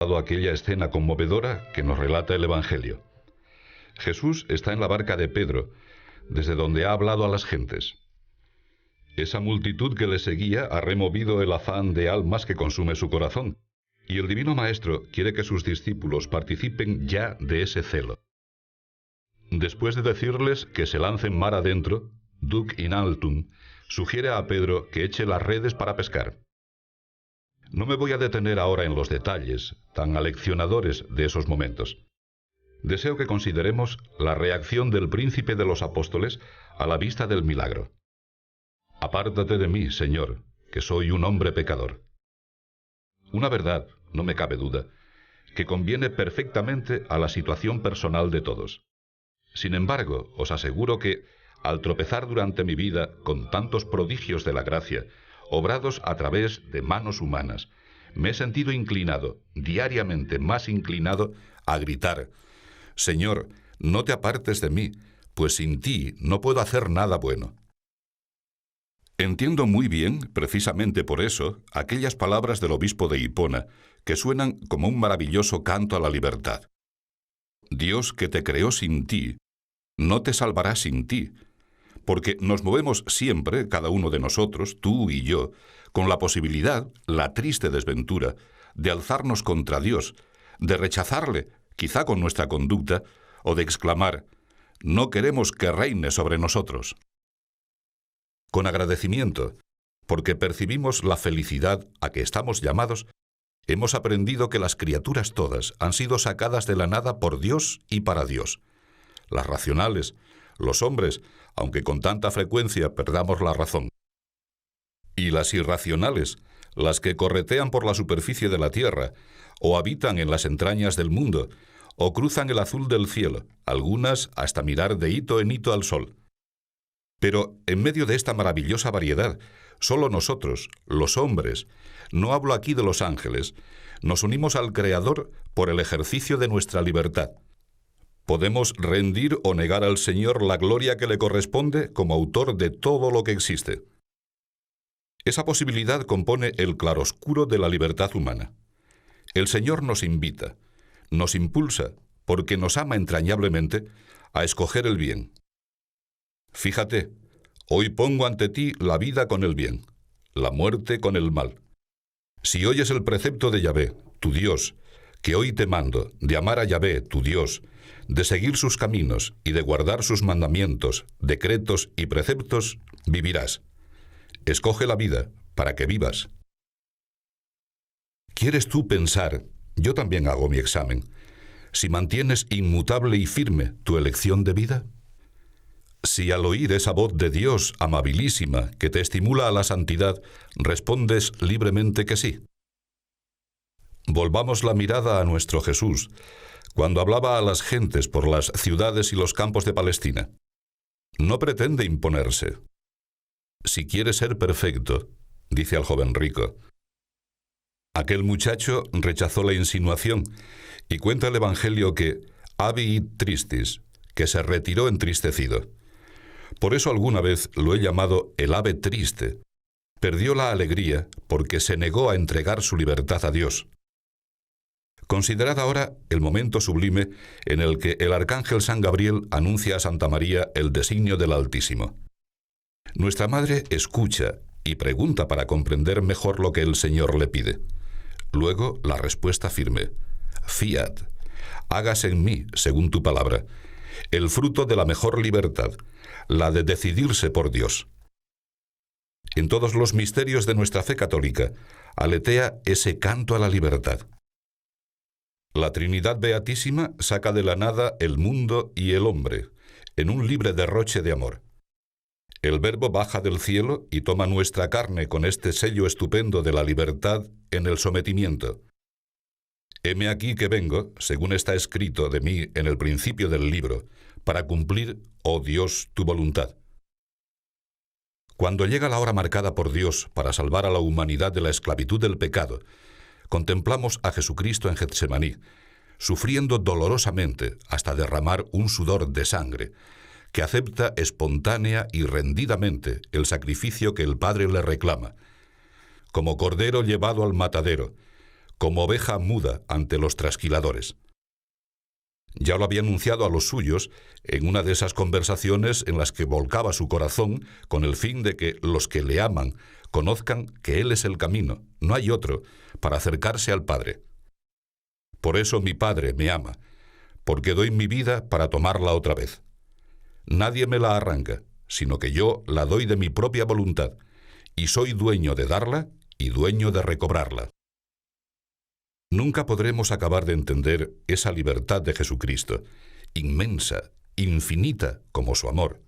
aquella escena conmovedora que nos relata el Evangelio. Jesús está en la barca de Pedro, desde donde ha hablado a las gentes. Esa multitud que le seguía ha removido el afán de almas que consume su corazón, y el Divino Maestro quiere que sus discípulos participen ya de ese celo. Después de decirles que se lancen mar adentro, Duc in altum sugiere a Pedro que eche las redes para pescar. No me voy a detener ahora en los detalles tan aleccionadores de esos momentos. Deseo que consideremos la reacción del príncipe de los apóstoles a la vista del milagro. Apártate de mí, Señor, que soy un hombre pecador. Una verdad, no me cabe duda, que conviene perfectamente a la situación personal de todos. Sin embargo, os aseguro que, al tropezar durante mi vida con tantos prodigios de la gracia, obrados a través de manos humanas, me he sentido inclinado, diariamente más inclinado, a gritar: Señor, no te apartes de mí, pues sin ti no puedo hacer nada bueno. Entiendo muy bien, precisamente por eso, aquellas palabras del obispo de Hipona, que suenan como un maravilloso canto a la libertad. Dios, que te creó sin ti, no te salvará sin ti, porque nos movemos siempre, cada uno de nosotros, tú y yo, con la posibilidad, la triste desventura, de alzarnos contra Dios, de rechazarle, quizá con nuestra conducta, o de exclamar: no queremos que reine sobre nosotros. Con agradecimiento, porque percibimos la felicidad a que estamos llamados, hemos aprendido que las criaturas todas han sido sacadas de la nada por Dios y para Dios. Las racionales, los hombres, aunque con tanta frecuencia perdamos la razón. Y las irracionales, las que corretean por la superficie de la tierra, o habitan en las entrañas del mundo, o cruzan el azul del cielo, algunas hasta mirar de hito en hito al sol. Pero en medio de esta maravillosa variedad, solo nosotros, los hombres, no hablo aquí de los ángeles, nos unimos al Creador por el ejercicio de nuestra libertad. Podemos rendir o negar al Señor la gloria que le corresponde como autor de todo lo que existe. Esa posibilidad compone el claroscuro de la libertad humana. El Señor nos invita, nos impulsa, porque nos ama entrañablemente, a escoger el bien. Fíjate, hoy pongo ante ti la vida con el bien, la muerte con el mal. Si oyes el precepto de Yahvé, tu Dios, que hoy te mando, de amar a Yahvé, tu Dios, de seguir sus caminos y de guardar sus mandamientos, decretos y preceptos, vivirás. Escoge la vida para que vivas. ¿Quieres tú pensar, yo también hago mi examen, si mantienes inmutable y firme tu elección de vida? Si al oír esa voz de Dios amabilísima que te estimula a la santidad, respondes libremente que sí. Volvamos la mirada a nuestro Jesús, cuando hablaba a las gentes por las ciudades y los campos de Palestina. No pretende imponerse. Si quieres ser perfecto, dice al joven rico. Aquel muchacho rechazó la insinuación y cuenta el Evangelio que «habit tristis», que se retiró entristecido. Por eso alguna vez lo he llamado el ave triste. Perdió la alegría porque se negó a entregar su libertad a Dios. Considerad ahora el momento sublime en el que el arcángel San Gabriel anuncia a Santa María el designio del Altísimo. Nuestra Madre escucha y pregunta para comprender mejor lo que el Señor le pide. Luego la respuesta firme: fiat, hágase en mí según tu palabra, el fruto de la mejor libertad, la de decidirse por Dios. En todos los misterios de nuestra fe católica aletea ese canto a la libertad. La Trinidad Beatísima saca de la nada el mundo y el hombre, en un libre derroche de amor. El Verbo baja del cielo y toma nuestra carne con este sello estupendo de la libertad en el sometimiento. Heme aquí que vengo, según está escrito de mí en el principio del libro, para cumplir, oh Dios, tu voluntad. Cuando llega la hora marcada por Dios para salvar a la humanidad de la esclavitud del pecado, contemplamos a Jesucristo en Getsemaní, sufriendo dolorosamente hasta derramar un sudor de sangre, que acepta espontánea y rendidamente el sacrificio que el Padre le reclama. Como cordero llevado al matadero, como oveja muda ante los trasquiladores. Ya lo había anunciado a los suyos en una de esas conversaciones en las que volcaba su corazón con el fin de que los que le aman conozcan que Él es el camino, no hay otro, para acercarse al Padre. Por eso mi Padre me ama, porque doy mi vida para tomarla otra vez. Nadie me la arranca, sino que yo la doy de mi propia voluntad, y soy dueño de darla y dueño de recobrarla. Nunca podremos acabar de entender esa libertad de Jesucristo, inmensa, infinita como su amor.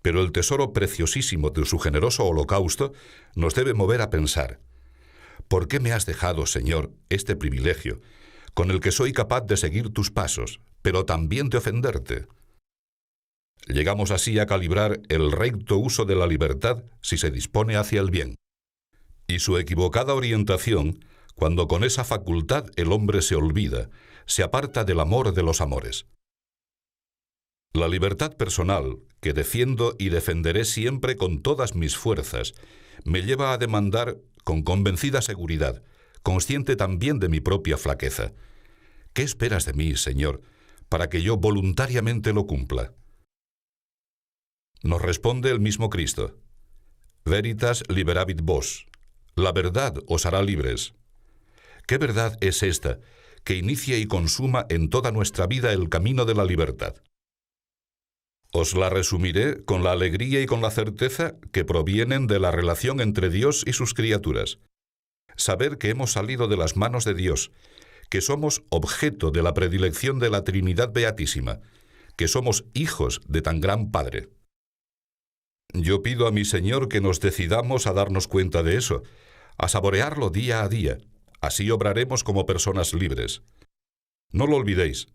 Pero el tesoro preciosísimo de su generoso holocausto nos debe mover a pensar: ¿por qué me has dejado, Señor, este privilegio, con el que soy capaz de seguir tus pasos, pero también de ofenderte? Llegamos así a calibrar el recto uso de la libertad si se dispone hacia el bien, y su equivocada orientación cuando con esa facultad el hombre se olvida, se aparta del amor de los amores. La libertad personal, que defiendo y defenderé siempre con todas mis fuerzas, me lleva a demandar con convencida seguridad, consciente también de mi propia flaqueza: ¿qué esperas de mí, Señor, para que yo voluntariamente lo cumpla? Nos responde el mismo Cristo: Veritas liberavit vos, la verdad os hará libres. ¿Qué verdad es esta que inicia y consuma en toda nuestra vida el camino de la libertad? Os la resumiré con la alegría y con la certeza que provienen de la relación entre Dios y sus criaturas. Saber que hemos salido de las manos de Dios, que somos objeto de la predilección de la Trinidad Beatísima, que somos hijos de tan gran Padre. Yo pido a mi Señor que nos decidamos a darnos cuenta de eso, a saborearlo día a día. Así obraremos como personas libres. No lo olvidéis: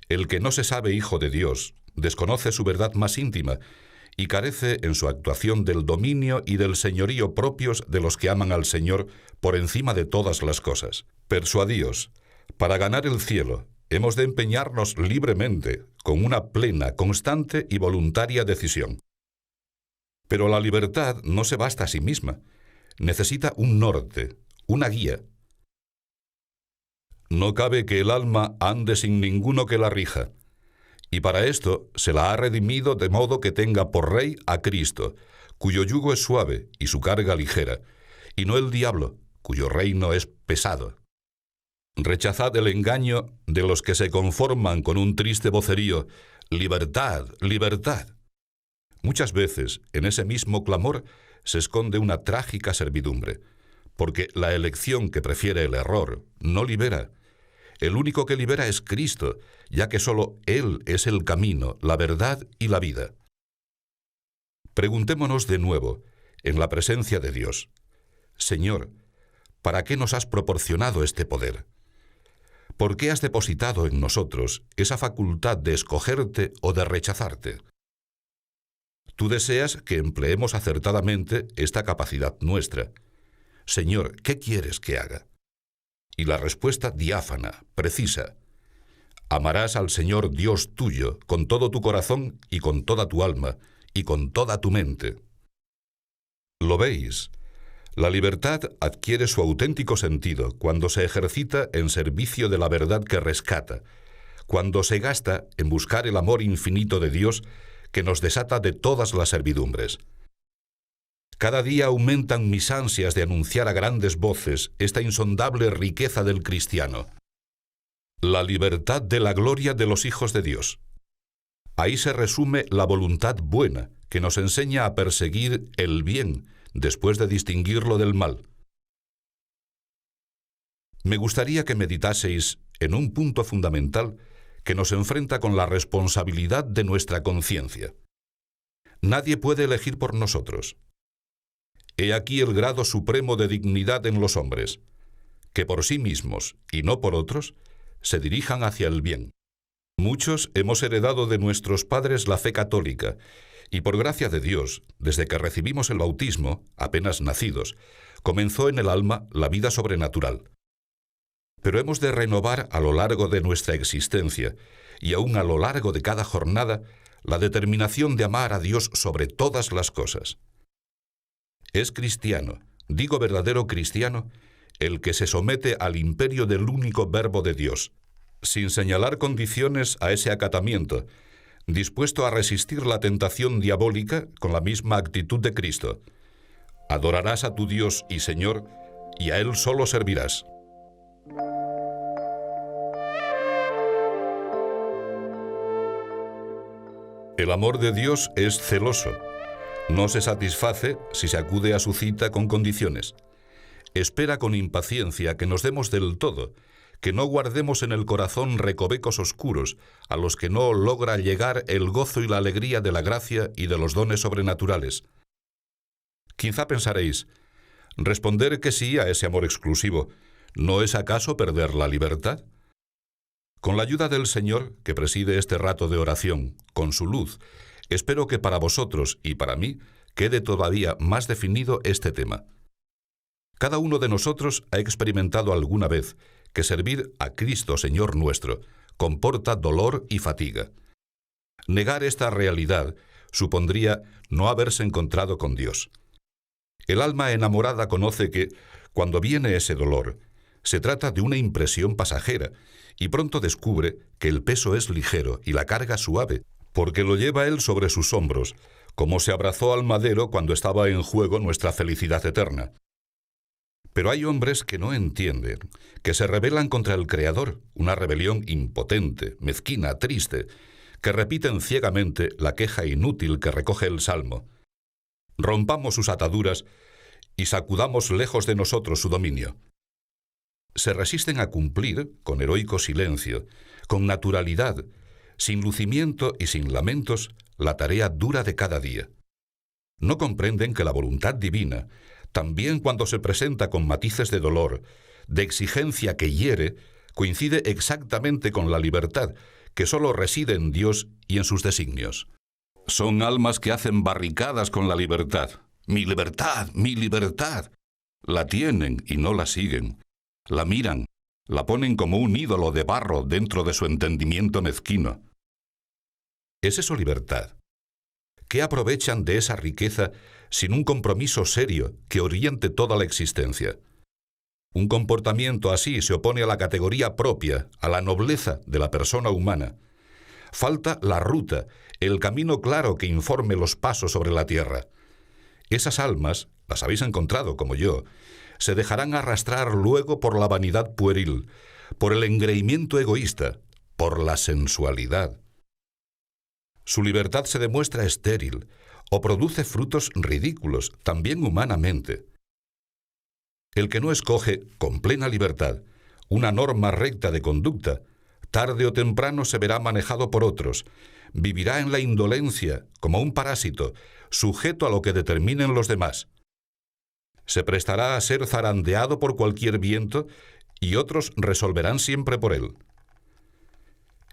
el que no se sabe hijo de Dios desconoce su verdad más íntima y carece en su actuación del dominio y del señorío propios de los que aman al Señor por encima de todas las cosas. Persuadíos, para ganar el cielo, hemos de empeñarnos libremente, con una plena, constante y voluntaria decisión. Pero la libertad no se basta a sí misma. Necesita un norte, una guía. No cabe que el alma ande sin ninguno que la rija, y para esto se la ha redimido de modo que tenga por rey a Cristo, cuyo yugo es suave y su carga ligera, y no el diablo, cuyo reino es pesado. Rechazad el engaño de los que se conforman con un triste vocerío: libertad, libertad. Muchas veces en ese mismo clamor se esconde una trágica servidumbre, porque la elección que prefiere el error no libera. El único que libera es Cristo, ya que solo Él es el camino, la verdad y la vida. Preguntémonos de nuevo, en la presencia de Dios: Señor, ¿para qué nos has proporcionado este poder? ¿Por qué has depositado en nosotros esa facultad de escogerte o de rechazarte? Tú deseas que empleemos acertadamente esta capacidad nuestra. Señor, ¿qué quieres que haga? Y la respuesta diáfana, precisa: amarás al Señor Dios tuyo con todo tu corazón y con toda tu alma y con toda tu mente. ¿Lo veis? La libertad adquiere su auténtico sentido cuando se ejercita en servicio de la verdad que rescata, cuando se gasta en buscar el amor infinito de Dios que nos desata de todas las servidumbres. Cada día aumentan mis ansias de anunciar a grandes voces esta insondable riqueza del cristiano: la libertad de la gloria de los hijos de Dios. Ahí se resume la voluntad buena que nos enseña a perseguir el bien después de distinguirlo del mal. Me gustaría que meditaseis en un punto fundamental que nos enfrenta con la responsabilidad de nuestra conciencia. Nadie puede elegir por nosotros. He aquí el grado supremo de dignidad en los hombres, que por sí mismos, y no por otros, se dirijan hacia el bien. Muchos hemos heredado de nuestros padres la fe católica, y por gracia de Dios, desde que recibimos el bautismo, apenas nacidos, comenzó en el alma la vida sobrenatural. Pero hemos de renovar a lo largo de nuestra existencia, y aún a lo largo de cada jornada, la determinación de amar a Dios sobre todas las cosas. Es cristiano, digo verdadero cristiano, el que se somete al imperio del único Verbo de Dios, sin señalar condiciones a ese acatamiento, dispuesto a resistir la tentación diabólica con la misma actitud de Cristo. Adorarás a tu Dios y Señor, y a Él solo servirás. El amor de Dios es celoso. No se satisface si se acude a su cita con condiciones. Espera con impaciencia que nos demos del todo, que no guardemos en el corazón recovecos oscuros a los que no logra llegar el gozo y la alegría de la gracia y de los dones sobrenaturales. Quizá pensaréis, responder que sí a ese amor exclusivo, ¿no es acaso perder la libertad? Con la ayuda del Señor, que preside este rato de oración, con su luz, espero que para vosotros y para mí quede todavía más definido este tema. Cada uno de nosotros ha experimentado alguna vez que servir a Cristo Señor nuestro comporta dolor y fatiga. Negar esta realidad supondría no haberse encontrado con Dios. El alma enamorada conoce que, cuando viene ese dolor, se trata de una impresión pasajera, y pronto descubre que el peso es ligero y la carga suave, porque lo lleva Él sobre sus hombros, como se abrazó al madero cuando estaba en juego nuestra felicidad eterna. Pero hay hombres que no entienden, que se rebelan contra el Creador, una rebelión impotente, mezquina, triste, que repiten ciegamente la queja inútil que recoge el Salmo. Rompamos sus ataduras y sacudamos lejos de nosotros su dominio. Se resisten a cumplir, con heroico silencio, con naturalidad, sin lucimiento y sin lamentos, la tarea dura de cada día. No comprenden que la voluntad divina, también cuando se presenta con matices de dolor, de exigencia que hiere, coincide exactamente con la libertad, que solo reside en Dios y en sus designios. Son almas que hacen barricadas con la libertad. ¡Mi libertad! ¡Mi libertad! La tienen y no la siguen. La miran, la ponen como un ídolo de barro dentro de su entendimiento mezquino. ¿Es eso libertad? ¿Qué aprovechan de esa riqueza sin un compromiso serio que oriente toda la existencia? Un comportamiento así se opone a la categoría propia, a la nobleza de la persona humana. Falta la ruta, el camino claro que informe los pasos sobre la tierra. Esas almas, las habéis encontrado como yo, se dejarán arrastrar luego por la vanidad pueril, por el engreimiento egoísta, por la sensualidad. Su libertad se demuestra estéril o produce frutos ridículos, también humanamente. El que no escoge, con plena libertad, una norma recta de conducta, tarde o temprano se verá manejado por otros, vivirá en la indolencia, como un parásito, sujeto a lo que determinen los demás. Se prestará a ser zarandeado por cualquier viento y otros resolverán siempre por él.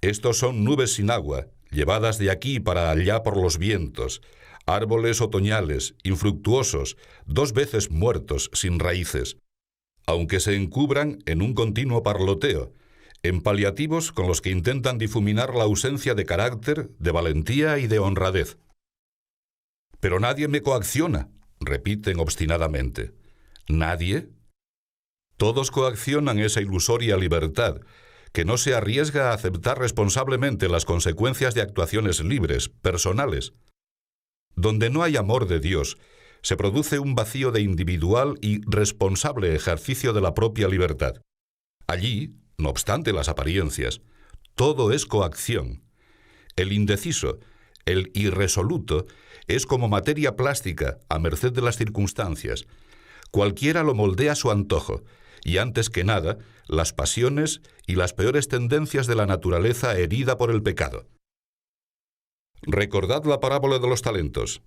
Estos son nubes sin agua, llevadas de aquí para allá por los vientos, árboles otoñales, infructuosos, 2 veces muertos, sin raíces, aunque se encubran en un continuo parloteo, en paliativos con los que intentan difuminar la ausencia de carácter, de valentía y de honradez. Pero nadie me coacciona, repiten obstinadamente. ¿Nadie? Todos coaccionan esa ilusoria libertad, que no se arriesga a aceptar responsablemente las consecuencias de actuaciones libres, personales. Donde no hay amor de Dios, se produce un vacío de individual y responsable ejercicio de la propia libertad. Allí, no obstante las apariencias, todo es coacción. El indeciso, el irresoluto, es como materia plástica a merced de las circunstancias. Cualquiera lo moldea a su antojo, y antes que nada, las pasiones y las peores tendencias de la naturaleza herida por el pecado. Recordad la parábola de los talentos.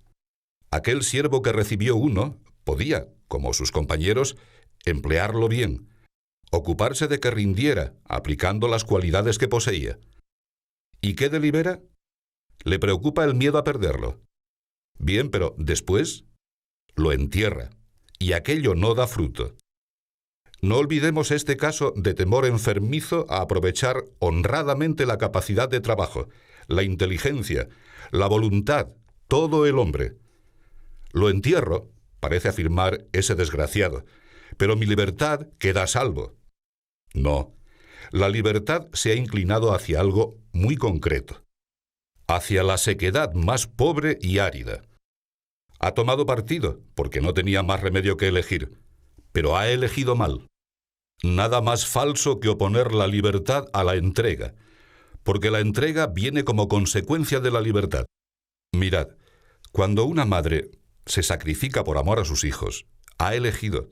Aquel siervo que recibió uno podía, como sus compañeros, emplearlo bien, ocuparse de que rindiera, aplicando las cualidades que poseía. ¿Y qué delibera? Le preocupa el miedo a perderlo. Bien, pero después lo entierra, y aquello no da fruto. No olvidemos este caso de temor enfermizo a aprovechar honradamente la capacidad de trabajo, la inteligencia, la voluntad, todo el hombre. Lo entierro, parece afirmar ese desgraciado, pero mi libertad queda a salvo. No, la libertad se ha inclinado hacia algo muy concreto, hacia la sequedad más pobre y árida. Ha tomado partido, porque no tenía más remedio que elegir, pero ha elegido mal. Nada más falso que oponer la libertad a la entrega, porque la entrega viene como consecuencia de la libertad. Mirad, cuando una madre se sacrifica por amor a sus hijos, ha elegido,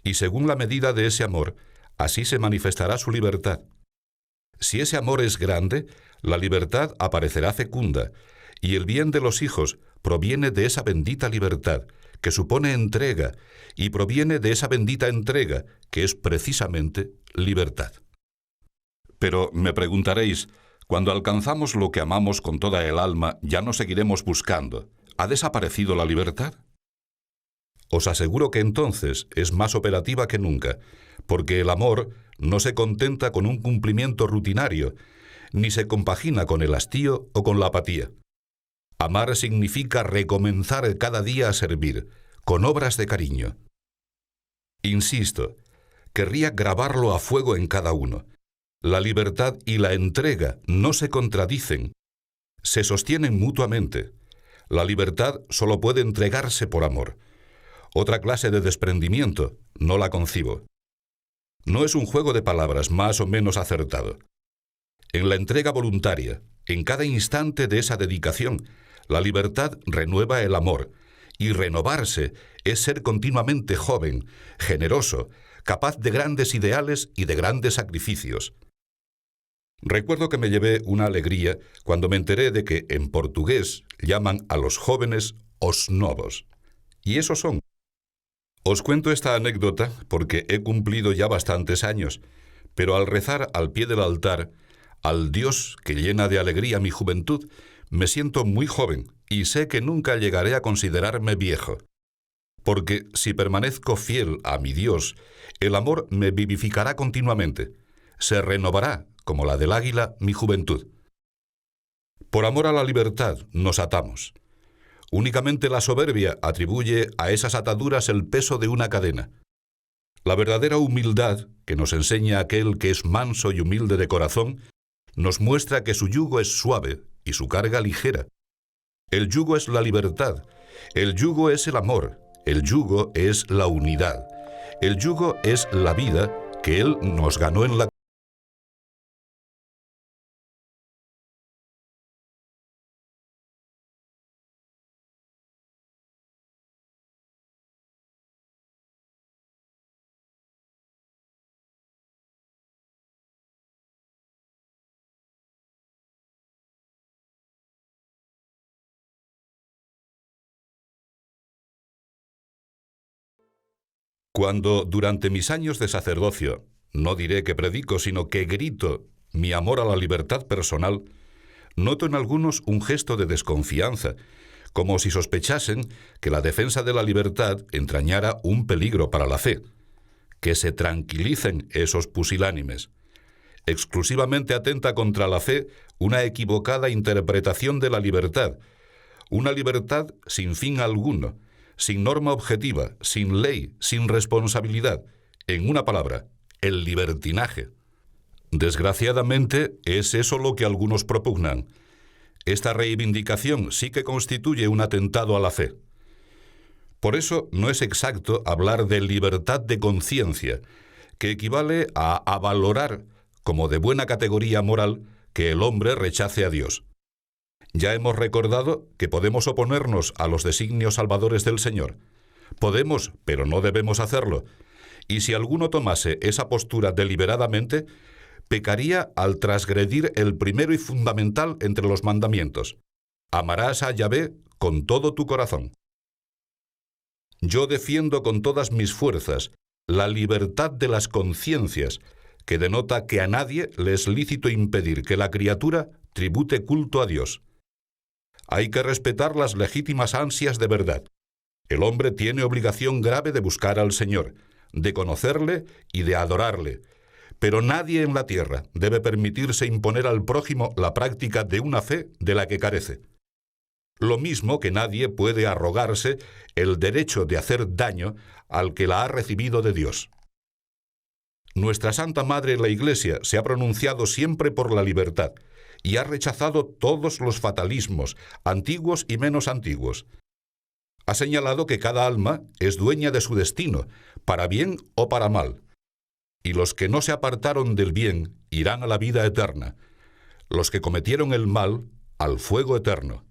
y según la medida de ese amor, así se manifestará su libertad. Si ese amor es grande, la libertad aparecerá fecunda, y el bien de los hijos proviene de esa bendita libertad, que supone entrega, y proviene de esa bendita entrega, que es precisamente libertad. Pero me preguntaréis, cuando alcanzamos lo que amamos con toda el alma, ¿ya no seguiremos buscando? ¿Ha desaparecido la libertad? Os aseguro que entonces es más operativa que nunca, porque el amor no se contenta con un cumplimiento rutinario, ni se compagina con el hastío o con la apatía. Amar significa recomenzar cada día a servir, con obras de cariño. Insisto, querría grabarlo a fuego en cada uno. La libertad y la entrega no se contradicen, se sostienen mutuamente. La libertad solo puede entregarse por amor. Otra clase de desprendimiento no la concibo. No es un juego de palabras más o menos acertado. En la entrega voluntaria, en cada instante de esa dedicación, la libertad renueva el amor, y renovarse es ser continuamente joven, generoso, capaz de grandes ideales y de grandes sacrificios. Recuerdo que me llevé una alegría cuando me enteré de que en portugués llaman a los jóvenes os novos. Y esos son. Os cuento esta anécdota porque he cumplido ya bastantes años, pero al rezar al pie del altar, al Dios que llena de alegría mi juventud, me siento muy joven y sé que nunca llegaré a considerarme viejo. Porque si permanezco fiel a mi Dios, el amor me vivificará continuamente, se renovará, como la del águila, mi juventud. Por amor a la libertad nos atamos. Únicamente la soberbia atribuye a esas ataduras el peso de una cadena. La verdadera humildad, que nos enseña aquel que es manso y humilde de corazón, nos muestra que su yugo es suave y su carga ligera. El yugo es la libertad, el yugo es el amor, el yugo es la unidad, el yugo es la vida que Él nos ganó en la cruz. Cuando durante mis años de sacerdocio, no diré que predico, sino que grito mi amor a la libertad personal, noto en algunos un gesto de desconfianza, como si sospechasen que la defensa de la libertad entrañara un peligro para la fe. Que se tranquilicen esos pusilánimes. Exclusivamente atenta contra la fe una equivocada interpretación de la libertad, una libertad sin fin alguno, sin norma objetiva, sin ley, sin responsabilidad. En una palabra, el libertinaje. Desgraciadamente, es eso lo que algunos propugnan. Esta reivindicación sí que constituye un atentado a la fe. Por eso no es exacto hablar de libertad de conciencia, que equivale a valorar como de buena categoría moral que el hombre rechace a Dios. Ya hemos recordado que podemos oponernos a los designios salvadores del Señor. Podemos, pero no debemos hacerlo. Y si alguno tomase esa postura deliberadamente, pecaría al transgredir el primero y fundamental entre los mandamientos. Amarás a Yahvé con todo tu corazón. Yo defiendo con todas mis fuerzas la libertad de las conciencias, que denota que a nadie le es lícito impedir que la criatura tribute culto a Dios. Hay que respetar las legítimas ansias de verdad. El hombre tiene obligación grave de buscar al Señor, de conocerle y de adorarle, pero nadie en la tierra debe permitirse imponer al prójimo la práctica de una fe de la que carece. lo mismo que nadie puede arrogarse el derecho de hacer daño al que la ha recibido de Dios. Nuestra Santa Madre la Iglesia se ha pronunciado siempre por la libertad y ha rechazado todos los fatalismos, antiguos y menos antiguos. Ha señalado que cada alma es dueña de su destino, para bien o para mal, y los que no se apartaron del bien irán a la vida eterna, los que cometieron el mal al fuego eterno.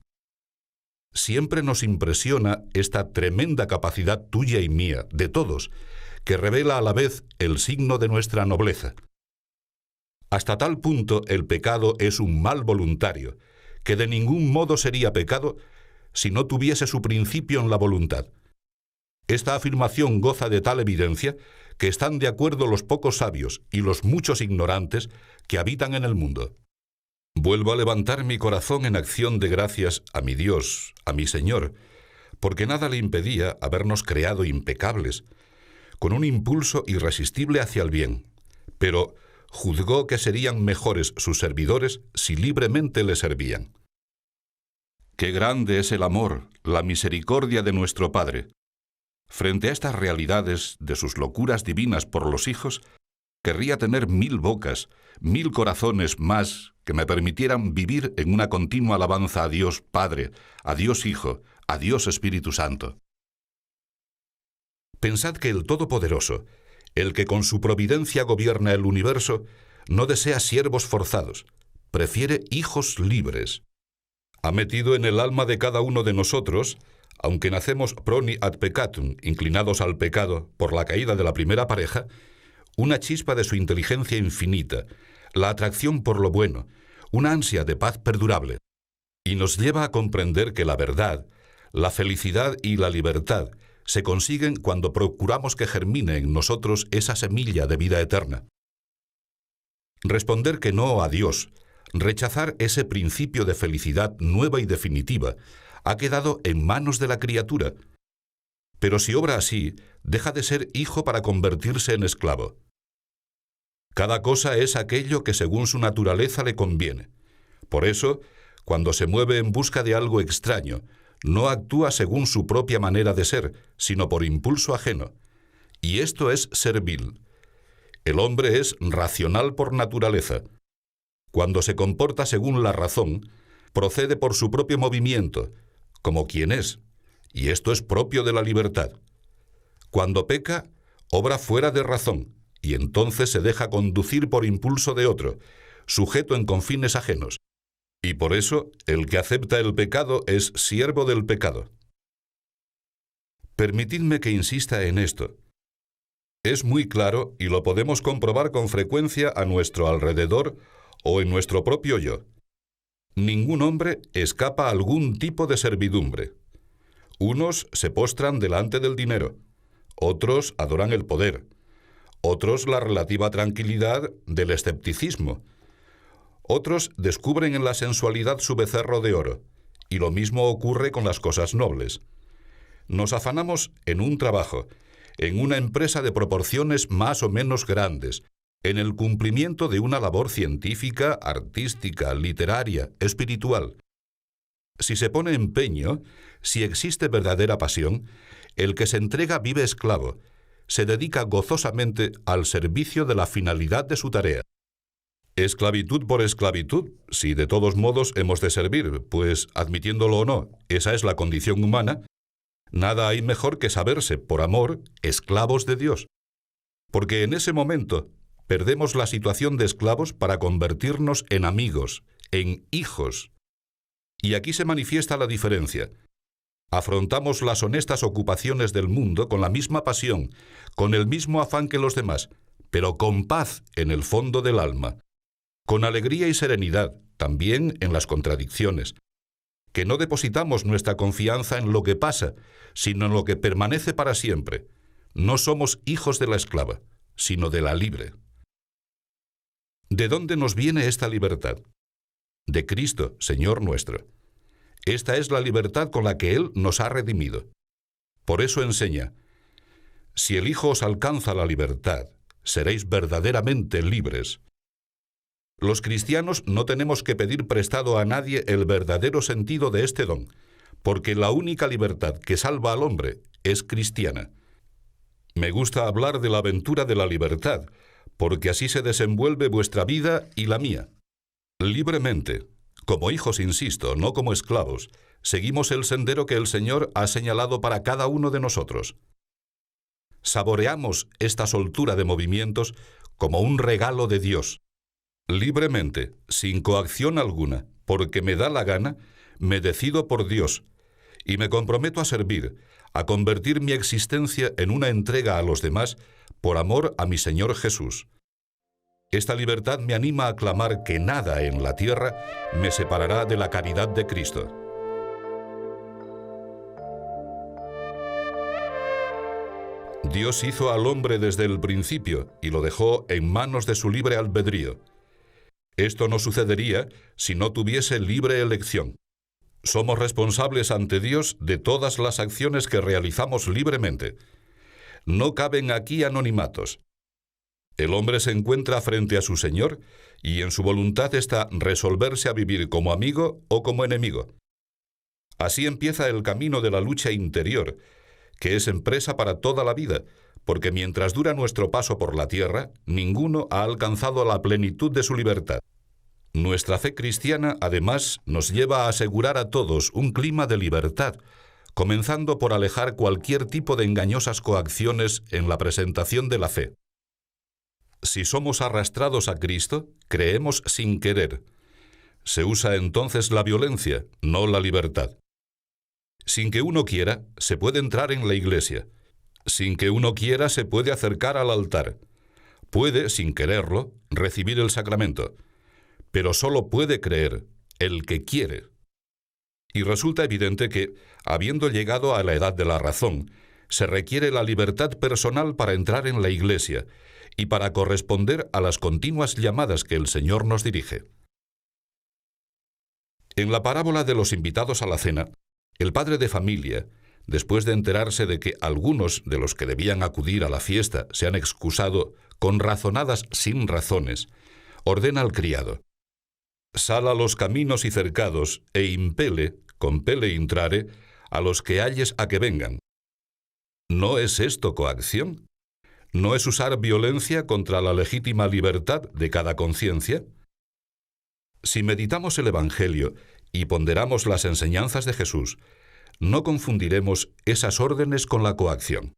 Siempre nos impresiona esta tremenda capacidad tuya y mía, de todos, que revela a la vez el signo de nuestra nobleza. Hasta tal punto el pecado es un mal voluntario, que de ningún modo sería pecado si no tuviese su principio en la voluntad. Esta afirmación goza de tal evidencia que están de acuerdo los pocos sabios y los muchos ignorantes que habitan en el mundo. Vuelvo a levantar mi corazón en acción de gracias a mi Dios, a mi Señor, porque nada le impedía habernos creado impecables, con un impulso irresistible hacia el bien, pero juzgó que serían mejores sus servidores si libremente le servían. Qué grande es el amor, la misericordia de nuestro Padre. Frente a estas realidades de sus locuras divinas por los hijos, querría tener 1000 bocas, 1000 corazones más que me permitieran vivir en una continua alabanza a Dios Padre, a Dios Hijo, a Dios Espíritu Santo. Pensad que el Todopoderoso, el que con su providencia gobierna el universo, no desea siervos forzados, prefiere hijos libres. Ha metido en el alma de cada uno de nosotros, aunque nacemos proni ad peccatum, inclinados al pecado por la caída de la primera pareja, una chispa de su inteligencia infinita, la atracción por lo bueno, una ansia de paz perdurable, y nos lleva a comprender que la verdad, la felicidad y la libertad se consiguen cuando procuramos que germine en nosotros esa semilla de vida eterna. Responder que no a Dios, rechazar ese principio de felicidad nueva y definitiva, ha quedado en manos de la criatura. Pero si obra así, deja de ser hijo para convertirse en esclavo. Cada cosa es aquello que según su naturaleza le conviene. Por eso, cuando se mueve en busca de algo extraño, no actúa según su propia manera de ser, sino por impulso ajeno. Y esto es servil. El hombre es racional por naturaleza. Cuando se comporta según la razón, procede por su propio movimiento, como quien es, y esto es propio de la libertad. Cuando peca, obra fuera de razón, y entonces se deja conducir por impulso de otro, sujeto en confines ajenos. Y por eso, el que acepta el pecado es siervo del pecado. Permitidme que insista en esto. Es muy claro y lo podemos comprobar con frecuencia a nuestro alrededor o en nuestro propio yo. Ningún hombre escapa a algún tipo de servidumbre. Unos se postran delante del dinero, otros adoran el poder, otros la relativa tranquilidad del escepticismo, otros descubren en la sensualidad su becerro de oro, y lo mismo ocurre con las cosas nobles. Nos afanamos en un trabajo, en una empresa de proporciones más o menos grandes, en el cumplimiento de una labor científica, artística, literaria, espiritual. Si se pone empeño, si existe verdadera pasión, el que se entrega vive esclavo, se dedica gozosamente al servicio de la finalidad de su tarea. Esclavitud por esclavitud, si de todos modos hemos de servir, pues, admitiéndolo o no, esa es la condición humana, nada hay mejor que saberse, por amor, esclavos de Dios. Porque en ese momento perdemos la situación de esclavos para convertirnos en amigos, en hijos. Y aquí se manifiesta la diferencia. Afrontamos las honestas ocupaciones del mundo con la misma pasión, con el mismo afán que los demás, pero con paz en el fondo del alma, con alegría y serenidad, también en las contradicciones, que no depositamos nuestra confianza en lo que pasa, sino en lo que permanece para siempre. No somos hijos de la esclava, sino de la libre. ¿De dónde nos viene esta libertad? De Cristo, Señor nuestro. Esta es la libertad con la que Él nos ha redimido. Por eso enseña: si el Hijo os alcanza la libertad, seréis verdaderamente libres. Los cristianos no tenemos que pedir prestado a nadie el verdadero sentido de este don, porque la única libertad que salva al hombre es cristiana. Me gusta hablar de la aventura de la libertad, porque así se desenvuelve vuestra vida y la mía. Libremente, como hijos, insisto, no como esclavos, seguimos el sendero que el Señor ha señalado para cada uno de nosotros. Saboreamos esta soltura de movimientos como un regalo de Dios. Libremente, sin coacción alguna, porque me da la gana, me decido por Dios y me comprometo a servir, a convertir mi existencia en una entrega a los demás por amor a mi Señor Jesús. Esta libertad me anima a clamar que nada en la tierra me separará de la caridad de Cristo. Dios hizo al hombre desde el principio y lo dejó en manos de su libre albedrío. Esto no sucedería si no tuviese libre elección. Somos responsables ante Dios de todas las acciones que realizamos libremente. No caben aquí anonimatos. El hombre se encuentra frente a su Señor y en su voluntad está resolverse a vivir como amigo o como enemigo. Así empieza el camino de la lucha interior, que es empresa para toda la vida, porque mientras dura nuestro paso por la tierra, ninguno ha alcanzado la plenitud de su libertad. Nuestra fe cristiana, además, nos lleva a asegurar a todos un clima de libertad, comenzando por alejar cualquier tipo de engañosas coacciones en la presentación de la fe. Si somos arrastrados a Cristo, creemos sin querer. Se usa entonces la violencia, no la libertad. Sin que uno quiera, se puede entrar en la iglesia. Sin que uno quiera, se puede acercar al altar. Puede, sin quererlo, recibir el sacramento. Pero solo puede creer el que quiere. Y resulta evidente que, habiendo llegado a la edad de la razón, se requiere la libertad personal para entrar en la iglesia y para corresponder a las continuas llamadas que el Señor nos dirige. En la parábola de los invitados a la cena, el padre de familia, después de enterarse de que algunos de los que debían acudir a la fiesta se han excusado con razonadas sin razones, ordena al criado: sal a los caminos y cercados e impele, compele intrare, a los que halles a que vengan. ¿No es esto coacción? ¿No es usar violencia contra la legítima libertad de cada conciencia? Si meditamos el Evangelio y ponderamos las enseñanzas de Jesús, no confundiremos esas órdenes con la coacción.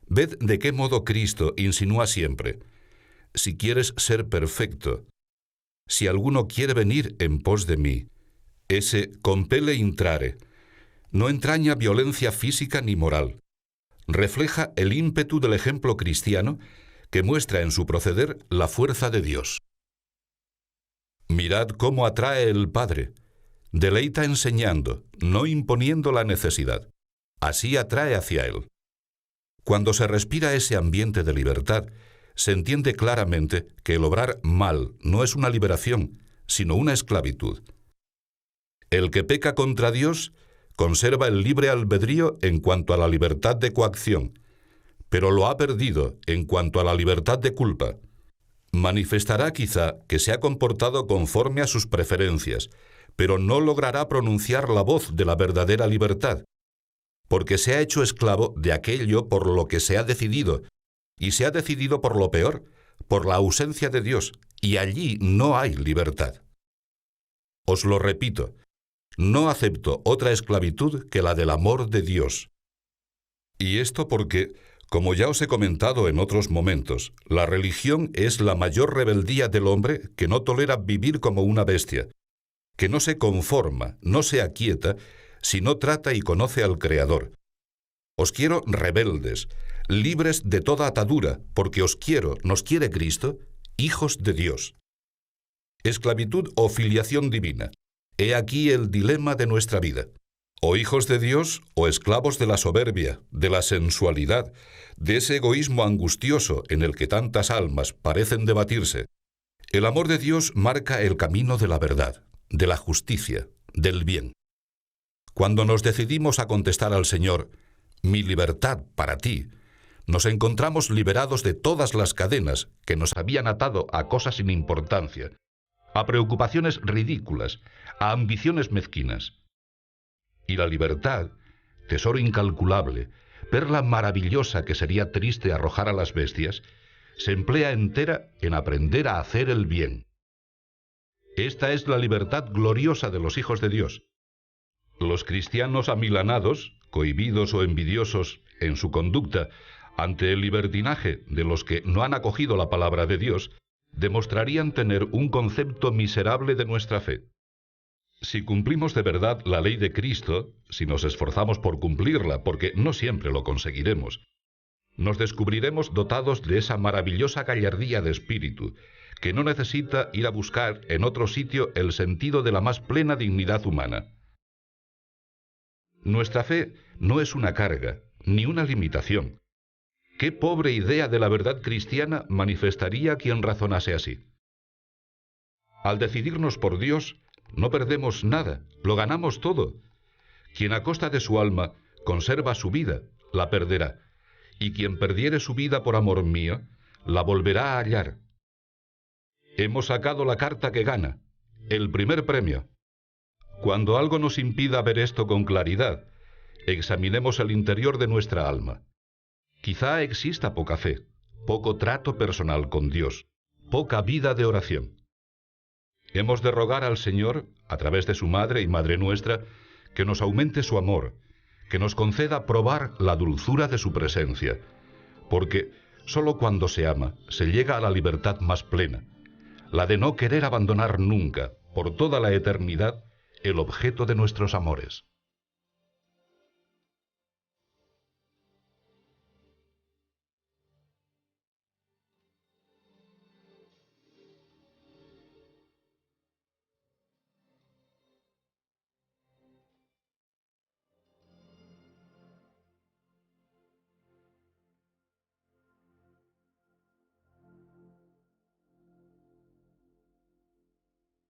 Ved de qué modo Cristo insinúa siempre: si quieres ser perfecto, si alguno quiere venir en pos de mí, ese compele intrare no entraña violencia física ni moral. Refleja el ímpetu del ejemplo cristiano que muestra en su proceder la fuerza de Dios. Mirad cómo atrae el Padre. Deleita enseñando, no imponiendo la necesidad. Así atrae hacia Él. Cuando se respira ese ambiente de libertad, se entiende claramente que el obrar mal no es una liberación, sino una esclavitud. El que peca contra Dios conserva el libre albedrío en cuanto a la libertad de coacción, pero lo ha perdido en cuanto a la libertad de culpa. Manifestará quizá que se ha comportado conforme a sus preferencias, pero no logrará pronunciar la voz de la verdadera libertad, porque se ha hecho esclavo de aquello por lo que se ha decidido, y se ha decidido por lo peor, por la ausencia de Dios, y allí no hay libertad. Os lo repito, no acepto otra esclavitud que la del amor de Dios. Y esto porque, como ya os he comentado en otros momentos, la religión es la mayor rebeldía del hombre que no tolera vivir como una bestia, que no se conforma, no se aquieta, si no trata y conoce al Creador. Os quiero rebeldes, libres de toda atadura, porque os quiero, nos quiere Cristo, hijos de Dios. Esclavitud o filiación divina. He aquí el dilema de nuestra vida. O hijos de Dios o esclavos de la soberbia, de la sensualidad, de ese egoísmo angustioso en el que tantas almas parecen debatirse. El amor de Dios marca el camino de la verdad, de la justicia, del bien. Cuando nos decidimos a contestar al Señor: mi libertad para ti, nos encontramos liberados de todas las cadenas que nos habían atado a cosas sin importancia, a preocupaciones ridículas, a ambiciones mezquinas. Y la libertad, tesoro incalculable, perla maravillosa que sería triste arrojar a las bestias, se emplea entera en aprender a hacer el bien. Esta es la libertad gloriosa de los hijos de Dios. Los cristianos amilanados, cohibidos o envidiosos en su conducta ante el libertinaje de los que no han acogido la palabra de Dios, demostrarían tener un concepto miserable de nuestra fe. Si cumplimos de verdad la ley de Cristo, si nos esforzamos por cumplirla, porque no siempre lo conseguiremos, nos descubriremos dotados de esa maravillosa gallardía de espíritu, que no necesita ir a buscar en otro sitio el sentido de la más plena dignidad humana. Nuestra fe no es una carga, ni una limitación. ¿Qué pobre idea de la verdad cristiana manifestaría quien razonase así? Al decidirnos por Dios, no perdemos nada, lo ganamos todo. Quien a costa de su alma conserva su vida, la perderá, y quien perdiere su vida por amor mío, la volverá a hallar. Hemos sacado la carta que gana, el primer premio. Cuando algo nos impida ver esto con claridad, examinemos el interior de nuestra alma. Quizá exista poca fe, poco trato personal con Dios, poca vida de oración. Hemos de rogar al Señor, a través de su Madre y Madre nuestra, que nos aumente su amor, que nos conceda probar la dulzura de su presencia, porque sólo cuando se ama se llega a la libertad más plena, la de no querer abandonar nunca, por toda la eternidad, el objeto de nuestros amores.